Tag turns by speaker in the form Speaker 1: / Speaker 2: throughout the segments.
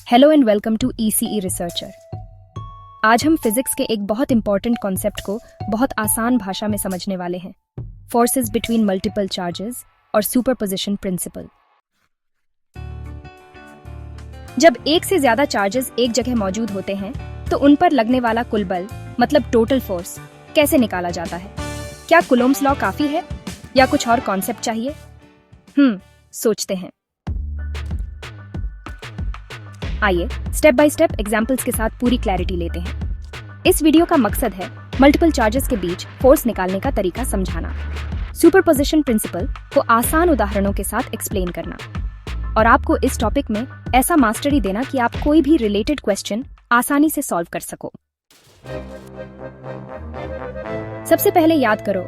Speaker 1: Hello and welcome to ECE researcher. आज हम physics के एक बहुत इंपॉर्टेंट कॉन्सेप्ट को बहुत आसान भाषा में समझने वाले हैं, फोर्सेस बिटवीन मल्टीपल चार्जेस और सुपरपोजिशन प्रिंसिपल। जब एक से ज्यादा चार्जेस एक जगह मौजूद होते हैं तो उन पर लगने वाला कुल बल मतलब टोटल फोर्स कैसे निकाला जाता है? क्या कूलोम्ब्स लॉ काफी है या कुछ और कॉन्सेप्ट चाहिए? सोचते हैं। आइए स्टेप बाय स्टेप एग्जांपल्स के साथ पूरी क्लैरिटी लेते हैं। इस वीडियो का मकसद है मल्टीपल चार्जेस के बीच फोर्स निकालने का तरीका समझाना, सुपरपोजिशन प्रिंसिपल को आसान उदाहरणों के साथ एक्सप्लेन करना और आपको इस टॉपिक में ऐसा मास्टरी देना कि आप कोई भी रिलेटेड क्वेश्चन आसानी से सॉल्व कर सको। सबसे पहले याद करो,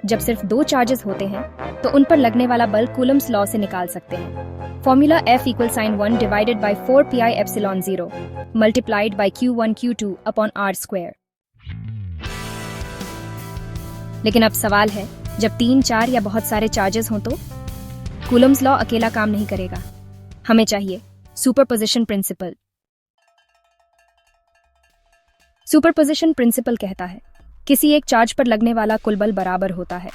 Speaker 1: जब सिर्फ दो चार्जेस होते हैं तो उन पर लगने वाला बल कूलम्ब्स लॉ से निकाल सकते हैं। Formula F = sin 1 divided by 4 pi epsilon 0 multiplied by Q1 Q2 upon R square। लेकिन अब सवाल है, जब 3, 4 या बहुत सारे चार्जेस हों तो कूलम्ब्स लॉ अकेला काम नहीं करेगा। हमें चाहिए सुपरपोजिशन प्रिंसिपल। सुपरपोजिशन प्रिंसिपल कहता है किसी एक चार्ज पर लगने वाला कुल बल बराबर होता है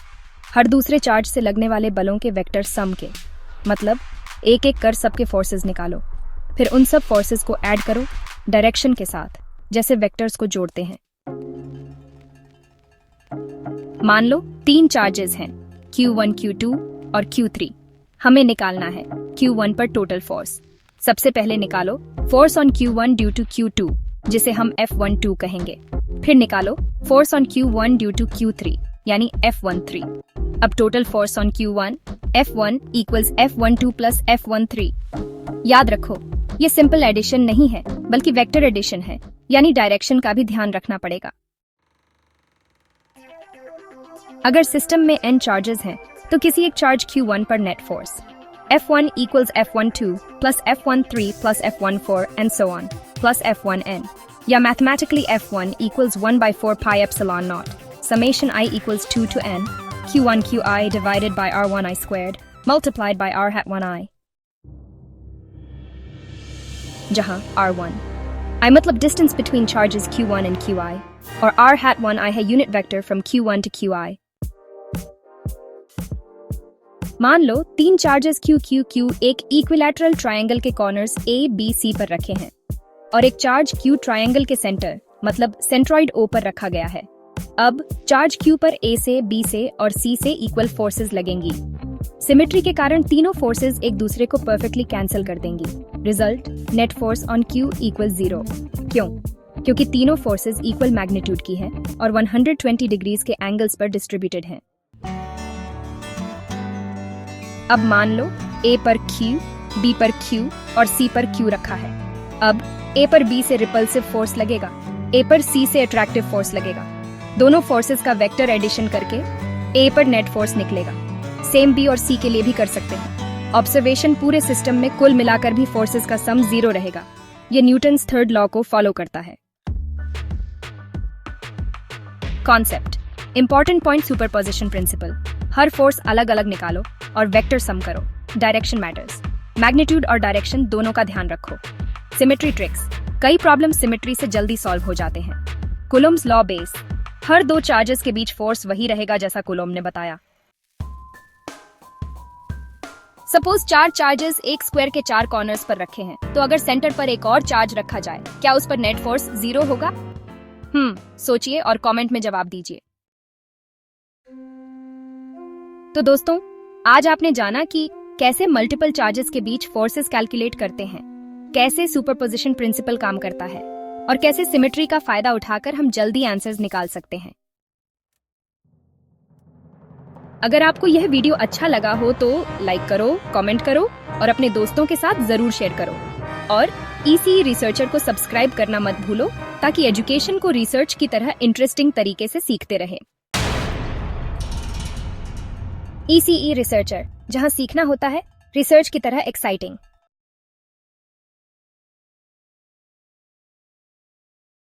Speaker 1: हर दूसरे चार्ज से लगने वाले बलों के वेक्टर सम के। मतलब एक एक कर सबके फोर्सेस निकालो, फिर उन सब फोर्सेस को ऐड करो डायरेक्शन के साथ, जैसे वेक्टर्स को जोड़ते हैं। मान लो 3 चार्जेस हैं, Q1, Q2 और Q3। हमें निकालना है Q1 पर टोटल फोर्स। सबसे पहले निकालो force on Q1 due to Q2, जिसे हम F12 कहेंगे। फिर निकालो force on Q1 due to Q3 यानी F13। अब total force on Q1 F1 = F12 + F13। याद रखो, ये सिंपल एडिशन नहीं है बल्कि वेक्टर एडिशन है, यानी डायरेक्शन का भी ध्यान रखना पड़ेगा। अगर सिस्टम में n चार्जेस हैं तो किसी एक चार्ज Q1 पर net force F1 = F12 + F13 + F14 and so on plus F1n, या mathematically F1 = 1/4 pi epsilon 0 summation I = 2 to n Q1 Qi divided by R1i squared multiplied by R hat 1i, जहां R1 I मतलब distance between charges Q1 and Qi और R hat 1i है unit vector from Q1 to Qi। मान लो 3 charges Q एक equilateral triangle के corners A, B, C पर रखे हैं और एक चार्ज Q ट्रायंगल के सेंटर मतलब सेंट्रॉइड O पर रखा गया है। अब चार्ज Q पर A से, B से और C से इक्वल फोर्सेस लगेंगी। सिमेट्री के कारण तीनों फोर्सेस एक दूसरे को परफेक्टली कैंसिल कर देंगी। Result net force on Q = 0। क्यों? क्योंकि तीनों फोर्सेस इक्वल मैग्नीट्यूड की हैं और 120 डिग्रीज के एंगल्स पर डिस्ट्रीब्यूटेड हैं। अब मान लो A पर Q, B पर Q और C पर Q रखा है। अब A पर B से रिपल्सिव फोर्स लगेगा, A पर C से अट्रैक्टिव फोर्स लगेगा। दोनों फोर्सेस का वेक्टर एडिशन करके A पर नेट फोर्स निकलेगा। सेम B और C के लिए भी कर सकते हैं। ऑब्जर्वेशन, पूरे सिस्टम में कुल मिलाकर भी फोर्सेस का सम 0 रहेगा। ये न्यूटन्स थर्ड लॉ को फॉलो करता है। Concept, important point superposition principle. हर फोर्स अलग अलग निकालो और वेक्टर सम करो। डायरेक्शन मैटर्स, मैग्नीट्यूड और डायरेक्शन दोनों का ध्यान रखो। सिमेट्री ट्रिक्स, कई प्रॉब्लम सिमेट्री से जल्दी सॉल्व हो जाते हैं। कूलोम्ब्स लॉ बेस, हर दो चार्जेस के बीच फोर्स वही रहेगा जैसा कूलोम्ब ने बताया। सपोज 4 चार्जेस एक स्क्वायर के 4 कॉर्नर्स पर रखे हैं, तो अगर सेंटर पर एक और चार्ज रखा जाए, क्या उस पर नेट फोर्स 0 होगा? सोचिए और कमेंट में जवाब दीजिए। तो दोस्तों, आज आपने जाना कि कैसे मल्टीपल चार्जेस के बीच फोर्सेस कैलकुलेट करते हैं, कैसे सुपरपोजिशन प्रिंसिपल काम करता है और कैसे सिमेट्री का फायदा उठाकर हम जल्दी आंसर्स निकाल सकते हैं। अगर आपको यह वीडियो अच्छा लगा हो तो लाइक करो, कमेंट करो और अपने दोस्तों के साथ जरूर शेयर करो। और ECE रिसर्चर को सब्सक्राइब करना मत भूलो, ताकि एजुकेशन को रिसर्च की तरह इंटरेस्टिंग तरीके से सीखते रहे। ECE रिसर्चर, जहां सीखना होता है रिसर्च की तरह एक्साइटिंग।